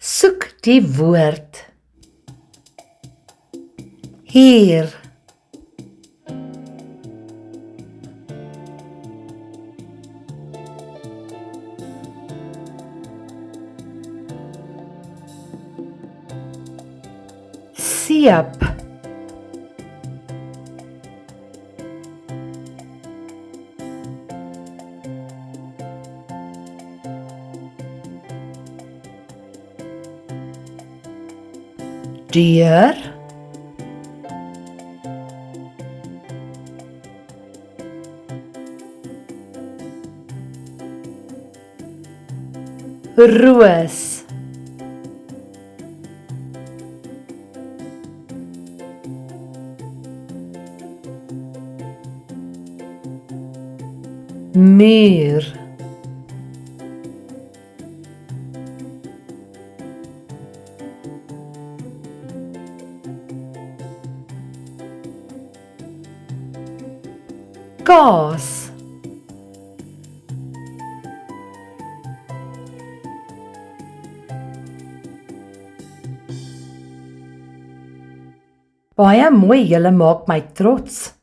Soek die woord. Hier. Seep. Deur. Roos. Muur. Kaas. Baie mooi, julle maak my trots.